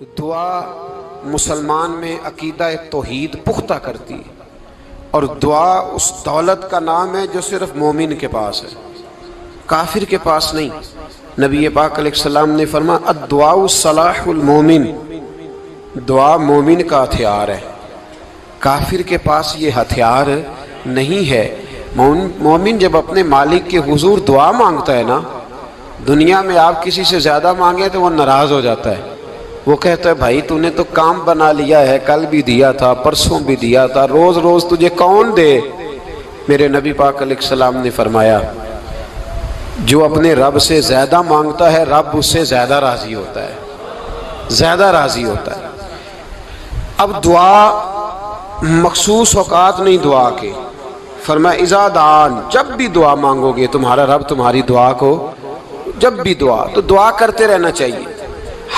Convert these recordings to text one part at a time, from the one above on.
دعا مسلمان میں عقیدہ توحید پختہ کرتی ہے، اور دعا اس دولت کا نام ہے جو صرف مومن کے پاس ہے، کافر کے پاس نہیں۔ نبی پاک علیہ السلام نے فرمایا الدعاء صلاح المومن، دعا مومن کا ہتھیار ہے، کافر کے پاس یہ ہتھیار نہیں ہے۔ مومن جب اپنے مالک کے حضور دعا مانگتا ہے نا، دنیا میں آپ کسی سے زیادہ مانگے تو وہ ناراض ہو جاتا ہے، وہ کہتا ہے بھائی تو نے تو کام بنا لیا ہے، کل بھی دیا تھا، پرسوں بھی دیا تھا، روز روز تجھے کون دے؟ میرے نبی پاک علیہ السلام نے فرمایا جو اپنے رب سے زیادہ مانگتا ہے رب اس سے زیادہ راضی ہوتا ہے، زیادہ راضی ہوتا ہے۔ اب دعا مخصوص اوقات نہیں دعا کے، فرمایا اذا دعان، جب بھی دعا مانگو گے تمہارا رب تمہاری دعا کو، جب بھی دعا تو دعا کرتے رہنا چاہیے،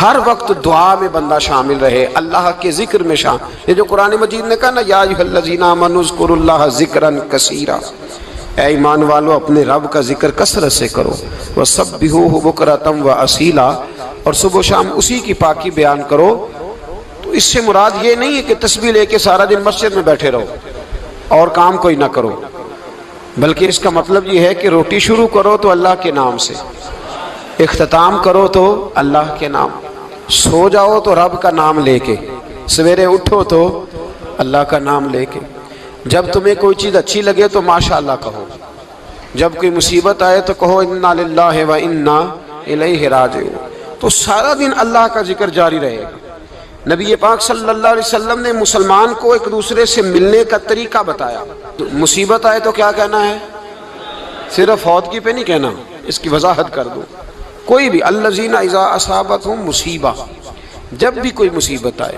ہر وقت دعا میں بندہ شامل رہے، اللہ کے ذکر میں شامل۔ یہ جو قرآن مجید نے کہا نا یا ایھا الذین آمنوا اذکروا اللہ ذکرا کثیرا، اے ایمان والو اپنے رب کا ذکر کثرت سے کرو، وسبحوہ بکرۃ واصیلا، اور صبح و شام اسی کی پاکی بیان کرو۔ تو اس سے مراد یہ نہیں ہے کہ تسبیح لے کے سارا دن مسجد میں بیٹھے رہو اور کام کوئی نہ کرو، بلکہ اس کا مطلب یہ ہے کہ روٹی شروع کرو تو اللہ کے نام سے، اختتام کرو تو اللہ کے نام، سو جاؤ تو رب کا نام لے کے، سویرے اٹھو تو اللہ کا نام لے کے، جب تمہیں کوئی چیز اچھی لگے تو ماشاءاللہ کہو، جب کوئی مصیبت آئے تو کہو انا للہ و انا الیہ راجعون۔ تو سارا دن اللہ کا ذکر جاری رہے گا۔ نبی پاک صلی اللہ علیہ وسلم نے مسلمان کو ایک دوسرے سے ملنے کا طریقہ بتایا۔ مصیبت آئے تو کیا کہنا ہے؟ صرف فوتگی پہ نہیں کہنا، اس کی وضاحت کر دو۔ کوئی بھی الذین اذا اصابتہم مصیبہ، جب بھی کوئی مصیبت آئے،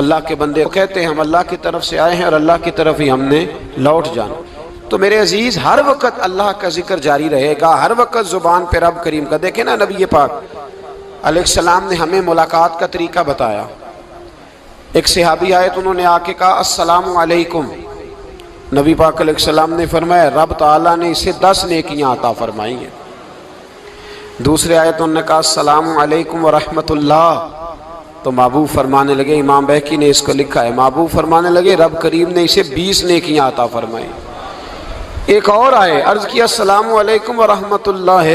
اللہ کے بندے کہتے ہیں ہم اللہ کی طرف سے آئے ہیں اور اللہ کی طرف ہی ہم نے لوٹ جانا۔ تو میرے عزیز ہر وقت اللہ کا ذکر جاری رہے گا، ہر وقت زبان پہ رب کریم کا۔ دیکھیں نا نبی پاک علیہ السلام نے ہمیں ملاقات کا طریقہ بتایا۔ ایک صحابی آئے تو انہوں نے آ کے کہا السلام علیکم، نبی پاک علیہ السلام نے فرمایا رب تعالیٰ نے اسے 10 نیکیاں عطا فرمائی ہیں۔ دوسرے آئے تو انہوں نے کہا السلام علیکم ورحمۃ اللہ، تو محبوب فرمانے لگے، امام بہقی نے اس کو لکھا ہے، محبوب فرمانے لگے رب کریم نے اسے 20 نیکیاں عطا فرمائی۔ ایک اور آئے، عرض کیا السلام علیکم ورحمۃ اللہ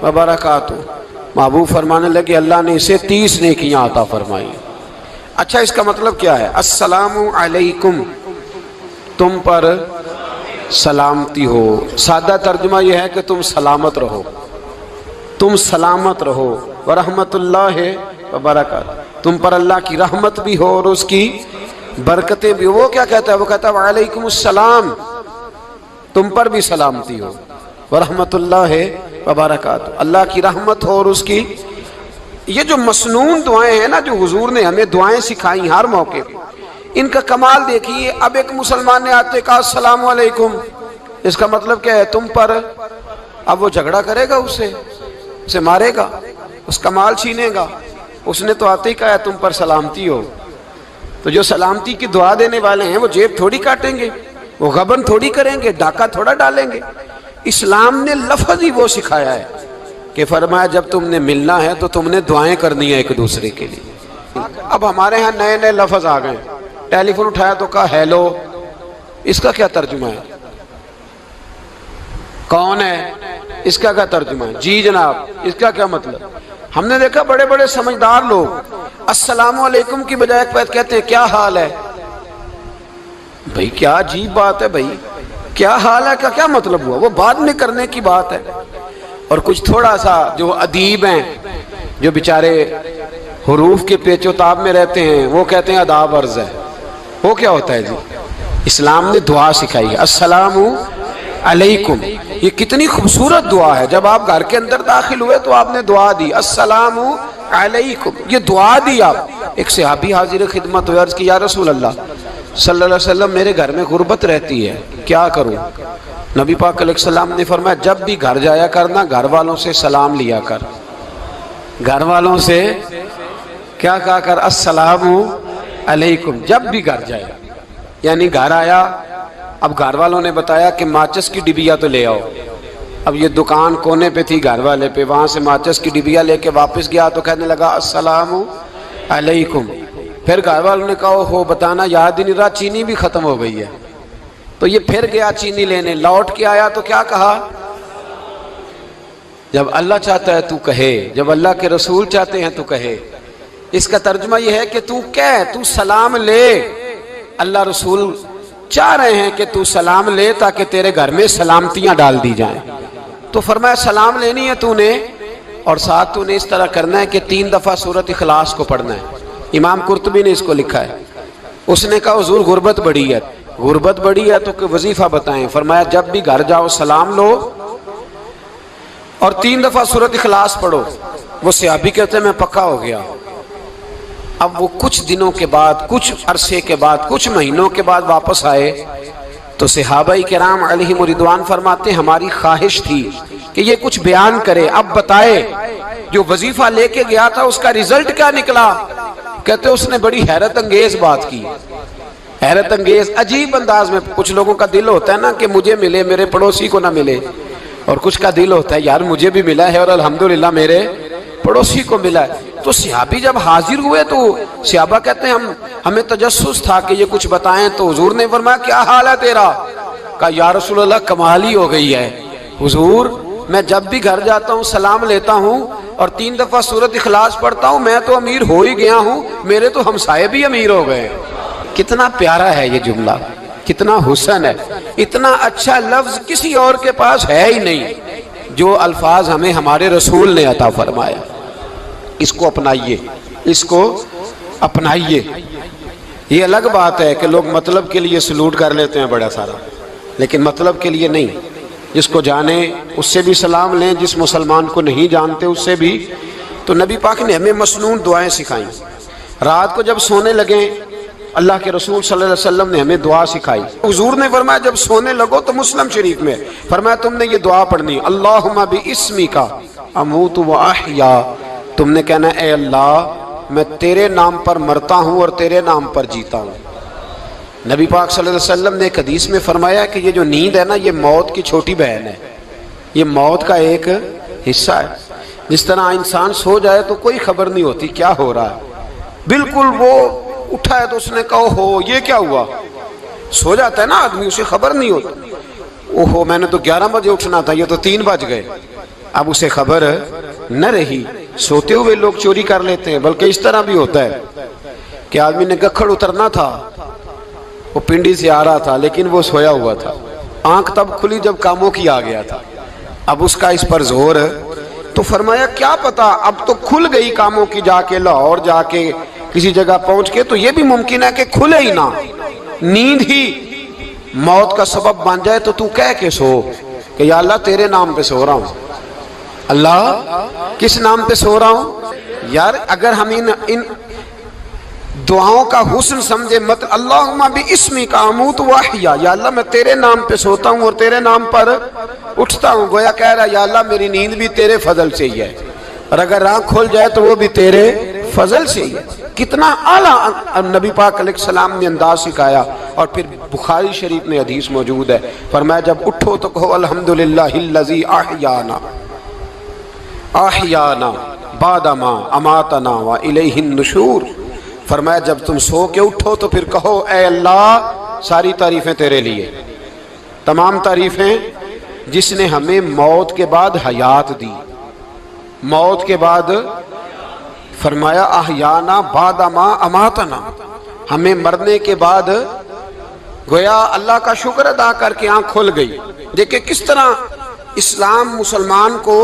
وبرکاتہ، محبوب فرمانے لگے اللہ نے اسے 30 نیکیاں عطا فرمائی۔ اچھا اس کا مطلب کیا ہے؟ السلام علیکم، تم پر سلامتی ہو، سادہ ترجمہ یہ ہے کہ تم سلامت رہو، تم سلامت رہو، ورحمۃ اللہ وبرکاتہ، تم پر اللہ کی رحمت بھی ہو اور اس کی برکتیں بھی ہو۔ وہ کیا کہتا ہے؟ وہ کہتا ہے وعلیکم السلام، تم پر بھی سلامتی ہو، ورحمۃ اللہ وبرکاتہ، اللہ کی رحمت ہو اور اس کی۔ یہ جو مسنون دعائیں ہیں نا، جو حضور نے ہمیں دعائیں سکھائیں ہر موقع پہ، ان کا کمال دیکھیے۔ اب ایک مسلمان نے آتے کہا السلام علیکم، اس کا مطلب کیا ہے؟ تم پر۔ اب وہ جھگڑا کرے گا اسے مارے گا، اس کا مال چھینے گا؟ اس نے تو آتے ہی کہا تم پر سلامتی ہو۔ تو جو سلامتی کی دعا دینے والے ہیں وہ جیب تھوڑی کاٹیں گے، وہ غبن تھوڑی کریں گے، ڈاکہ تھوڑا ڈالیں گے۔ اسلام نے لفظ ہی وہ سکھایا ہے کہ فرمایا جب تم نے ملنا ہے تو تم نے دعائیں کرنی ہیں ایک دوسرے کے لیے۔ اب ہمارے ہاں نئے نئے لفظ آ گئے، ٹیلی فون اٹھایا تو کہا ہیلو، اس کا کیا ترجمہ ہے؟ کون ہے؟ اس کا کیا ترجمہ ہے؟ جی جناب، اس کا کیا مطلب؟ ہم نے دیکھا بڑے بڑے سمجھدار لوگ السلام علیکم کی بجائے کہتے ہیں کیا حال ہے؟ بھائی کیا عجیب بات ہے، بھائی کیا حال ہے کا کیا مطلب ہوا؟ وہ بعد میں کرنے کی بات ہے۔ اور کچھ تھوڑا سا جو ادیب ہیں، جو بیچارے حروف کے پیچ و تاب میں رہتے ہیں، وہ کہتے ہیں آداب عرض ہے۔ وہ کیا ہوتا ہے جی؟ اسلام نے دعا سکھائی ہے السلام علیکم، یہ کتنی خوبصورت دعا ہے۔ جب آپ گھر کے اندر داخل ہوئے تو آپ نے دعا دی السلام علیکم، یہ دعا دی آپ۔ ایک صحابی حاضر خدمت ہوئے، عرض کی یا رسول اللہ صلی اللہ علیہ وسلم میرے گھر میں غربت رہتی ہے، کیا کروں؟ نبی پاک علیہ السلام نے فرمایا جب بھی گھر جایا کرنا گھر والوں سے سلام لیا کر، گھر والوں سے کیا کہا کر؟ السلام علیکم، جب بھی گھر جائے۔ یعنی گھر آیا، اب گھر والوں نے بتایا کہ ماچس کی ڈبیا تو لے آؤ۔ اب یہ دکان کونے پہ تھی گھر والے پہ، وہاں سے ماچس کی ڈبیا لے کے واپس گیا تو کہنے لگا السلام علیکم. پھر گھر والوں نے کہا ہو بتانا یاد ہی نہیں رہا, چینی بھی ختم ہو گئی ہے. تو یہ پھر گیا چینی لینے, لوٹ کے آیا تو کیا کہا؟ جب اللہ چاہتا ہے تو کہے, جب اللہ کے رسول چاہتے ہیں تو کہے. اس کا ترجمہ یہ ہے کہ تو کہہ, تو سلام لے. اللہ رسول چاہ رہے ہیں کہ تو سلام لے تاکہ تیرے گھر میں سلامتیاں ڈال دی جائیں. تو فرمایا سلام لینی ہے تو نے, اور ساتھ تو نے اس طرح کرنا ہے کہ 3 دفعہ سورۃ اخلاص کو پڑھنا ہے. امام قرطبی نے اس کو لکھا ہے. اس نے کہا حضور غربت بڑی ہے. غربت بڑی ہے تو کہ وظیفہ بتائیں. فرمایا جب بھی گھر جاؤ سلام لو اور 3 دفعہ سورۃ اخلاص پڑھو. وہ صحابی کہتے ہیں میں پکا ہو گیا. اب وہ کچھ دنوں کے بعد, کچھ عرصے کے بعد, کچھ مہینوں کے بعد واپس آئے تو صحابہ کرام علیہم رضوان فرماتے ہیں ہماری خواہش تھی کہ یہ کچھ بیان کرے, اب بتائے جو وظیفہ لے کے گیا تھا اس کا رزلٹ کیا نکلا. کہتے اس نے بڑی حیرت انگیز بات کی, حیرت انگیز عجیب انداز میں. کچھ لوگوں کا دل ہوتا ہے نا کہ مجھے ملے میرے پڑوسی کو نہ ملے, اور کچھ کا دل ہوتا ہے یار مجھے بھی ملا ہے اور الحمدللہ میرے پڑوسی کو ملا ہے. تو صحابی جب حاضر ہوئے تو صحابہ کہتے ہیں ہمیں تجسس تھا کہ یہ کچھ بتائیں. تو حضور نے فرمایا کیا حال ہے تیرا؟ کہا یا رسول اللہ کمال ہی ہو گئی ہے حضور, میں جب بھی گھر جاتا ہوں سلام لیتا ہوں اور 3 دفعہ سورۃ اخلاص پڑھتا ہوں. میں تو امیر ہو ہی گیا ہوں, میرے تو ہمسائے بھی امیر ہو گئے. کتنا پیارا ہے یہ جملہ, کتنا حسن ہے. اتنا اچھا لفظ کسی اور کے پاس ہے ہی نہیں جو الفاظ ہمیں ہمارے رسول نے عطا فرمایا. اس کو اپنائیے, اس کو اپنائیے. یہ الگ بات ہے کہ لوگ مطلب کے لیے سلوٹ کر لیتے ہیں بڑا سارا, لیکن مطلب کے لیے نہیں. جس کو جانے اس سے بھی سلام لیں, جس مسلمان کو نہیں جانتے اس سے بھی. تو نبی پاک نے ہمیں مسنون دعائیں سکھائیں. رات کو جب سونے لگیں اللہ کے رسول صلی اللہ علیہ وسلم نے ہمیں دعا سکھائی. حضور نے فرمایا جب سونے لگو تو مسلم شریف میں فرمایا تم نے یہ دعا پڑھنی, اللہم باسمک اموت و احیا. تم نے کہنا اے اللہ میں تیرے نام پر مرتا ہوں اور تیرے نام پر جیتا ہوں. نبی پاک صلی اللہ علیہ وسلم نے ایک حدیث میں فرمایا کہ یہ جو نیند ہے نا یہ موت کی چھوٹی بہن ہے, یہ موت کا ایک حصہ ہے. جس طرح انسان سو جائے تو کوئی خبر نہیں ہوتی کیا ہو رہا ہے, بالکل وہ اٹھا ہے تو اس نے کہا ہو یہ کیا ہوا. سو جاتا ہے نا آدمی, اسے خبر نہیں ہوتی. اوہو میں نے تو 11 بجے اٹھنا تھا, یہ تو 3 بج گئے. اب اسے خبر نہ رہی. سوتے ہوئے لوگ چوری کر لیتے ہیں, بلکہ اس طرح بھی ہوتا ہے کہ آدمی نے گکھڑ اترنا تھا, وہ پنڈی سے آ رہا تھا لیکن وہ سویا ہوا تھا. آنکھ تب کھلی جب کاموں کی آ گیا تھا. اب اس کا اس پر زور, تو فرمایا کیا پتا اب تو کھل گئی کاموں کی, جا کے لاہور جا کے کسی جگہ پہنچ کے, تو یہ بھی ممکن ہے کہ کھلے ہی نہ, نیند ہی موت کا سبب بن جائے. تو کہہ کے سو کہ یا اللہ تیرے نام پہ سو رہا ہوں. اللہ کس نام پہ سو رہا ہوں؟ یار اگر ہم ان دعاؤں کا حسن سمجھے, مت اللہم باسمک اموت و احیا, یا اللہ میں تیرے نام پہ سوتا ہوں اور تیرے نام پر اٹھتا ہوں. گویا کہہ رہا یا اللہ میری نیند بھی تیرے فضل سے ہی ہے, اور اگر آنکھ کھل جائے تو وہ بھی تیرے فضل سے ہی ہے. کتنا اعلیٰ نبی پاک علیہ السلام نے انداز سکھایا. اور پھر بخاری شریف میں حدیث موجود ہے, فرمایا جب اٹھو تو کہو الحمدللہ الذی احیانا احیانا بعد ما اماتنا والیہ النشور. فرمایا جب تم سو کے اٹھو تو پھر کہو اے اللہ ساری تعریفیں تیرے لیے, تمام تعریفیں جس نے ہمیں موت کے بعد حیات دی, موت کے بعد فرمایا احیانا بعد ما اماتنا, ہمیں مرنے کے بعد گویا اللہ کا شکر ادا کر کے آنکھ کھل گئی. دیکھیں کس طرح اسلام مسلمان کو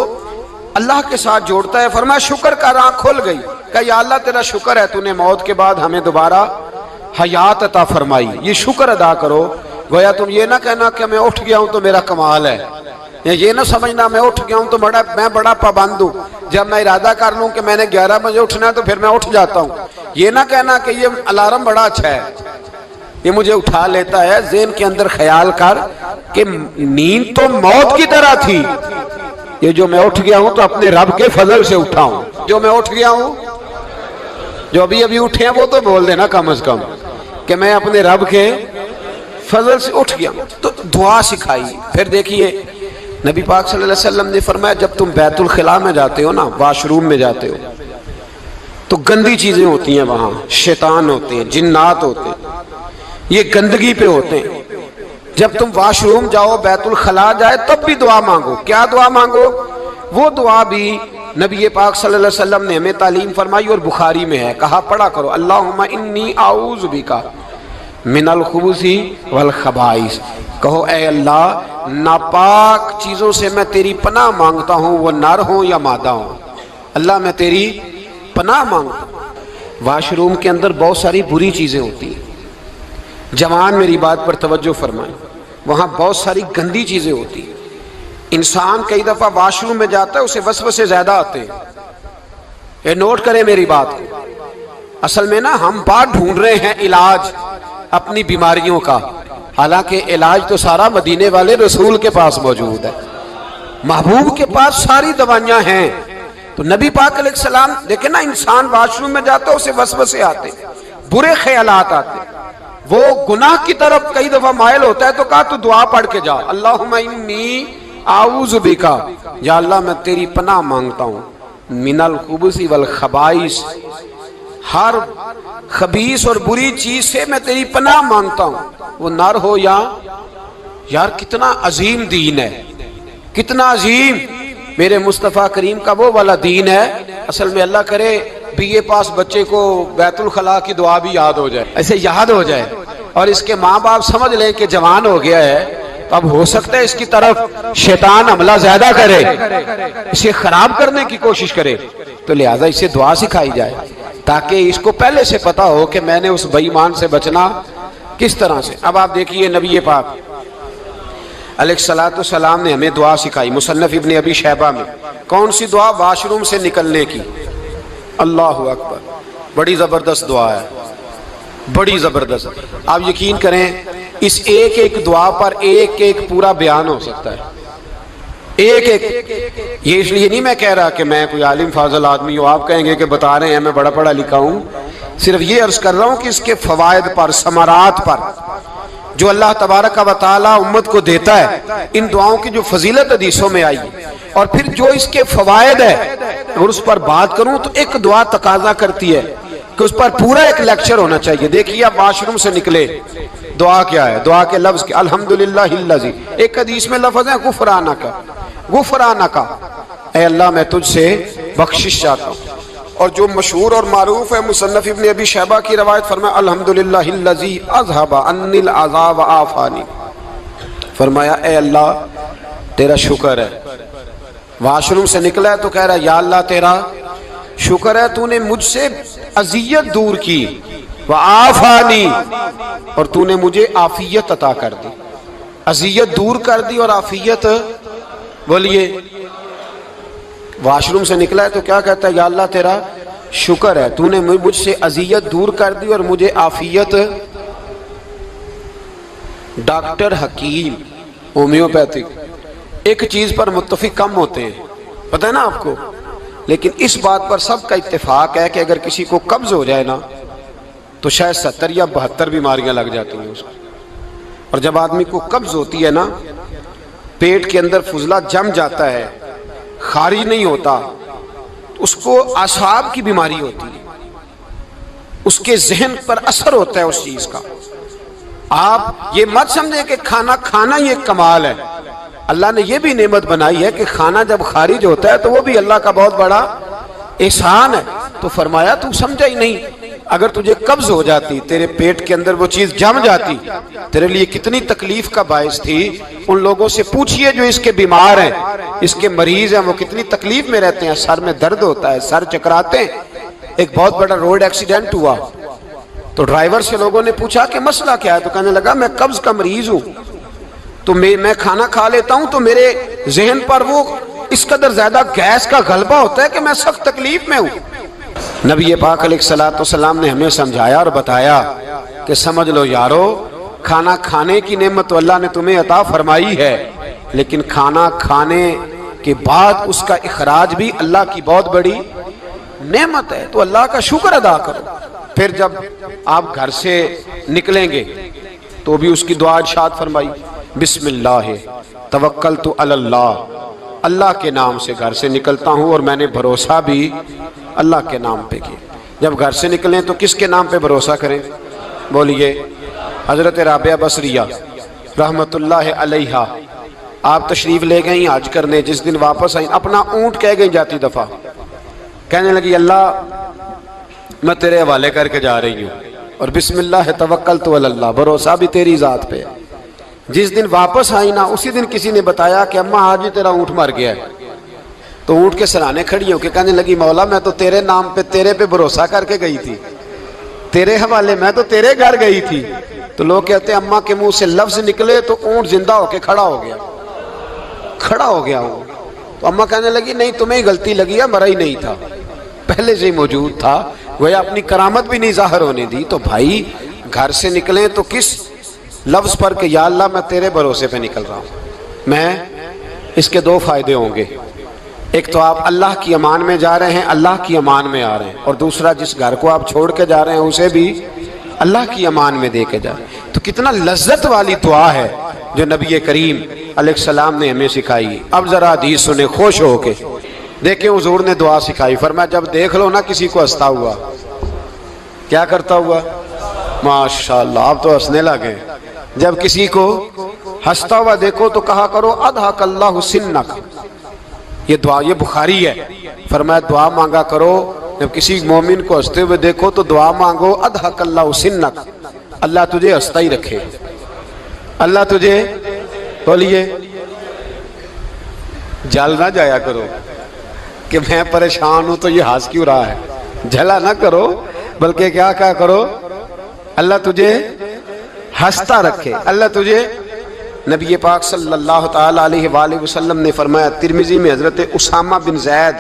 اللہ کے ساتھ جوڑتا ہے. فرمایا شکر کر, آنکھ کھل گئی. کہ یا اللہ تیرا شکر ہے تو نے موت کے بعد ہمیں دوبارہ حیات عطا فرمائی, یہ شکر ادا کرو. گویا تم یہ نہ کہنا کہ میں اٹھ گیا ہوں تو میرا کمال ہے, یہ نہ سمجھنا میں اٹھ گیا ہوں تو میں بڑا پابند ہوں, جب میں ارادہ کر لوں کہ میں نے 11 بجے اٹھنا ہے تو پھر میں اٹھ جاتا ہوں. یہ نہ کہنا کہ یہ الارم بڑا اچھا ہے, یہ مجھے اٹھا لیتا ہے. ذہن کے اندر خیال کر کہ نیند تو موت کی طرح تھی, یہ جو میں اٹھ گیا ہوں تو اپنے رب کے فضل سے اٹھا ہوں. جو میں اٹھ گیا ہوں, جو ابھی اٹھے ہیں وہ تو بول دینا کم از کم کہ میں اپنے رب کے فضل سے اٹھ گیا. تو دعا سکھائی. پھر دیکھیے نبی پاک صلی اللہ علیہ وسلم نے فرمایا جب تم بیت الخلاء میں جاتے ہو نا, واش روم میں جاتے ہو, تو گندی چیزیں ہوتی ہیں وہاں، شیطان ہوتے ہیں، جنات ہوتے ہیں، یہ گندگی پہ ہوتے ہیں۔ جب تم واش روم جاؤ، بیت الخلا جائے، تب بھی دعا مانگو۔ کیا دعا مانگو؟ وہ دعا بھی نبی پاک صلی اللہ علیہ وسلم نے ہمیں تعلیم فرمائی اور بخاری میں ہے، کہا پڑھا کرو اللہم انی اعوذ بک من الخبث والخبائث۔ کہو اے اللہ ناپاک چیزوں سے میں تیری پناہ مانگتا ہوں، وہ نر ہوں یا مادہ ہوں۔ اللہ میں تیری پناہ مانگتا ہوں۔ واش روم کے اندر بہت ساری بری چیزیں ہوتی ہیں، جوان میری بات پر توجہ فرمائیں، وہاں بہت ساری گندی چیزیں ہوتی ہیں۔ انسان کئی دفعہ واش روم میں جاتا ہے، اسے وسوسے زیادہ آتے ہیں، یہ نوٹ کریں میری بات کو۔ اصل میں نا ہم بات ڈھونڈ رہے ہیں علاج اپنی بیماریوں کا، حالانکہ علاج تو سارا مدینے والے رسول کے پاس موجود ہے، محبوب کے پاس ساری دوائیاں ہیں۔ تو نبی پاک علیہ السلام دیکھیں نا، انسان واش روم میں جاتا ہے، اسے وسوسے آتے، برے خیالات آتے، وہ گناہ کی طرف کئی دفعہ مائل ہوتا ہے، تو کہا تو دعا پڑھ کے جا اللہم انی اعوذ بکا، یا اللہ میں تیری پناہ مانگتا ہوں من الخبث والخبائث، ہر خبیث اور بری چیز سے میں تیری پناہ مانگتا ہوں، وہ نر ہو یا یار۔ کتنا عظیم دین ہے، کتنا عظیم میرے مصطفیٰ کریم کا وہ والا دین ہے۔ اصل میں اللہ کرے بی اے پاس بچے کو بیت الخلا کی دعا بھی یاد ہو جائے، ایسے یاد ہو جائے، اور اس کے ماں باپ سمجھ لیں کہ جوان ہو گیا ہے، تو اب ہو سکتا ہے اس کی طرف شیطان حملہ زیادہ کرے، اسے خراب کرنے کی کوشش کرے، تو لہٰذا اسے دعا سکھائی جائے تاکہ اس کو پہلے سے پتا ہو کہ میں نے اس بے ایمان سے بچنا کس طرح سے۔ اب آپ دیکھیے نبی پاک علیہ السلام نے ہمیں دعا سکھائی، مصنف ابن ابی شیبہ میں۔ کون سی دعا؟ واش روم سے نکلنے کی۔ اللہ اکبر، بڑی زبردست دعا ہے، بڑی زبردست۔ آپ یقین کریں اس ایک ایک دعا پر ایک ایک پورا بیان ہو سکتا ہے، ایک ایک۔ یہ اس لیے نہیں میں کہہ رہا کہ میں کوئی عالم فاضل آدمی ہوں، آپ کہیں گے کہ بتا رہے ہیں میں بڑا پڑھا لکھا ہوں، صرف یہ عرض کر رہا ہوں کہ اس کے فوائد پر، ثمرات پر جو اللہ تبارک و تعالی امت کو دیتا ہے، ان دعاؤں کی جو فضیلت حدیثوں میں آئی، اور پھر جو اس کے فوائد ہے، اگر اس پر بات کروں تو ایک دعا تقاضا کرتی ہے کہ اس پر پورا ایک لیکچر ہونا چاہیے۔ دیکھیے آپ واش روم سے نکلے، دعا کیا ہے؟ دعا کے لفظ کے الحمدللہ الذی، ایک حدیث میں لفظ ہے غفرانک، غفرانک، اے اللہ میں تجھ سے بخشش چاہتا ہوں۔ اور جو مشہور اور معروف ہے مصنف ابن ابی شیبہ کی روایت، فرمایا الحمدللہ الذی اذھب عنی العذا وعافانی، فرمایا اے اللہ تیرا شکر ہے۔ واش روم سے نکلا ہے تو کہہ رہا ہے یا اللہ تیرا شکر ہے، تو نے مجھ سے اذیت دور کی، وعافانی، اور تو نے مجھے عافیت عطا کر دی، اذیت دور کر دی اور عافیت۔ بولیے واش روم سے نکلا ہے تو کیا کہتا ہے؟ یا اللہ تیرا شکر ہے، تو نے مجھ سے اذیت دور کر دی اور مجھے عافیت۔ ڈاکٹر حکیم ہومیوپیتھک ایک چیز پر متفق کم ہوتے ہیں، پتہ ہے نا آپ کو، لیکن اس بات پر سب کا اتفاق ہے کہ اگر کسی کو قبض ہو جائے نا تو شاید 70 یا 72 بیماریاں لگ جاتی ہیں اس کو۔ اور جب آدمی کو قبض ہوتی ہے نا، پیٹ کے اندر فضلہ جم جاتا ہے، خارج نہیں ہوتا، اس کو اعصاب کی بیماری ہوتی ہے، اس کے ذہن پر اثر ہوتا ہے اس چیز کا۔ آپ یہ مت سمجھیں کہ کھانا کھانا ہی ایک کمال ہے، اللہ نے یہ بھی نعمت بنائی ہے کہ کھانا جب خارج ہوتا ہے تو وہ بھی اللہ کا بہت بڑا احسان ہے۔ تو فرمایا تو سمجھا ہی نہیں، اگر تجھے قبض ہو جاتی، تیرے پیٹ کے اندر وہ چیز جم جاتی، تیرے لیے کتنی تکلیف کا باعث تھی۔ ان لوگوں سے پوچھئے جو اس کے بیمار ہیں، اس کے مریض ہیں، وہ کتنی تکلیف میں رہتے ہیں، سر میں درد ہوتا ہے، سر چکراتے ہیں۔ ایک بہت بڑا روڈ ایکسیڈنٹ ہوا تو ڈرائیور سے لوگوں نے پوچھا کہ مسئلہ کیا ہے، تو کہنے لگا میں قبض کا مریض ہوں، تو میں کھانا کھا لیتا ہوں تو میرے ذہن پر وہ اس قدر زیادہ گیس کا غلبہ ہوتا ہے کہ میں سخت تکلیف میں ہوں۔ نبی پاک علیہ السلام نے ہمیں سمجھایا اور بتایا کہ سمجھ لو یارو، کھانا کھانے کی نعمت تو اللہ نے تمہیں عطا فرمائی ہے، لیکن کھانا کھانے کے بعد اس کا اخراج بھی اللہ کی بہت بڑی نعمت ہے، تو اللہ کا شکر ادا کرو۔ پھر جب آپ گھر سے نکلیں گے تو بھی اس کی دعا ارشاد فرمائی، بسم اللہ توکلت علی اللہ، اللہ کے نام سے گھر سے نکلتا ہوں اور میں نے بھروسہ بھی اللہ کے نام پہ کیا۔ جب گھر سے نکلیں تو کس کے نام پہ بھروسہ کریں؟ بولیے حضرت رابعہ بصریہ رحمت اللہ علیہا، آپ تشریف لے گئیں حج کرنے، جس دن واپس آئیں اپنا اونٹ کہہ گئیں جاتی دفعہ، کہنے لگی اللہ میں تیرے حوالے کر کے جا رہی ہوں، اور بسم اللہ توکلت علی اللہ، بھروسہ بھی تیری ذات پہ۔ جس دن واپس آئی نا اسی دن کسی نے بتایا کہ اماں آج ہی تیرا اونٹ مر گیا ہے، تو اونٹ کے سرانے کھڑی ہو کے کہنے لگی مولا میں تو تیرے نام پہ تیرے پہ بھروسہ کر کے گئی تھی، تیرے حوالے، میں تو تیرے گھر گئی تھی۔ تو لوگ کہتے ہیں اماں کے منہ سے لفظ نکلے تو اونٹ زندہ ہو کے کھڑا ہو گیا، کھڑا ہو گیا وہ۔ تو اماں کہنے لگی نہیں تمہیں ہی غلطی لگی ہے، مرا ہی نہیں تھا، پہلے سے ہی موجود تھا، وہ اپنی کرامت بھی نہیں ظاہر ہونے دی۔ تو بھائی گھر سے نکلیں تو کس لفظ پر کہ یا اللہ میں تیرے بھروسے پہ نکل رہا ہوں، میں اس کے دو فائدے ہوں گے، ایک تو آپ اللہ کی امان میں جا رہے ہیں، اللہ کی امان میں آ رہے ہیں، اور دوسرا جس گھر کو آپ چھوڑ کے جا رہے ہیں اسے بھی اللہ کی امان میں دے کے جا رہے ہیں۔ تو کتنا لذت والی دعا ہے جو نبی کریم علیہ السلام نے ہمیں سکھائی۔ اب ذرا حدیث سنیں خوش ہو کے، دیکھیں حضور نے دعا سکھائی، فرمایا جب دیکھ لو نا کسی کو ہنستا ہوا، کیا کرتا ہوا؟ ماشاءاللہ آپ تو ہنسنے لگے۔ جب کسی کو ہنستا ہوا دیکھو تو کہا کرو اضحک اللہ سنک، یہ دعا یہ بخاری ہے، فرمایا دعا مانگا کرو جب کسی مومن کو ہنستے ہوئے دیکھو تو دعا مانگو اضحک اللہ سنک، اللہ تجھے ہنستا ہی رکھے، اللہ تجھے، بولیے جل نہ جایا کرو کہ میں پریشان ہوں تو یہ ہنس کیوں رہا ہے، جھلا نہ کرو، بلکہ کیا کہا کرو اللہ تجھے ہنستا رکھے، اللہ تجھے۔ نبی پاک صلی اللہ تعالی علیہ وآلہ وسلم نے فرمایا، ترمذی میں حضرت اسامہ بن زید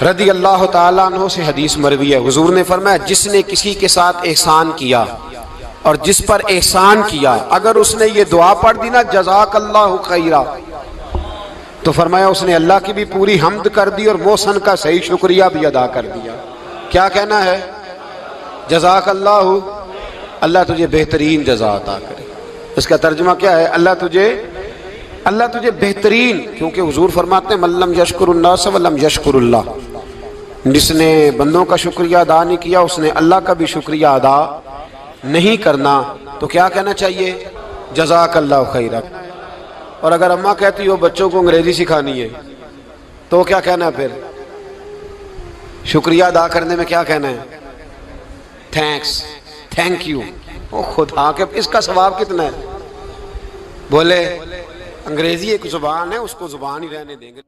رضی اللہ تعالیٰ عنہ سے حدیث مروی ہے، حضور نے فرمایا جس نے کسی کے ساتھ احسان کیا اور جس پر احسان کیا، اگر اس نے یہ دعا پڑھ دی نا جزاک اللہ خیرہ، تو فرمایا اس نے اللہ کی بھی پوری حمد کر دی اور محسن کا صحیح شکریہ بھی ادا کر دیا۔ کیا کہنا ہے؟ جزاک اللہ، اللہ تجھے بہترین جزا عطا کرے۔ اس کا ترجمہ کیا ہے؟ اللہ تجھے بہترین، کیونکہ حضور فرماتے ہیں من لم یشکر الناس ولم یشکر اللہ، جس نے بندوں کا شکریہ ادا نہیں کیا اس نے اللہ کا بھی شکریہ ادا نہیں کرنا۔ تو کیا کہنا چاہیے؟ جزاک اللہ خیرہ۔ اور اگر اماں کہتی ہو بچوں کو انگریزی سکھانی ہے تو کیا کہنا ہے پھر؟ شکریہ ادا کرنے میں کیا کہنا ہے؟ Thanks, thank you. او خدا کے اس کا ثواب کتنا ہے؟ بولے انگریزی ایک زبان ہے، اس کو زبان ہی رہنے دیں گے۔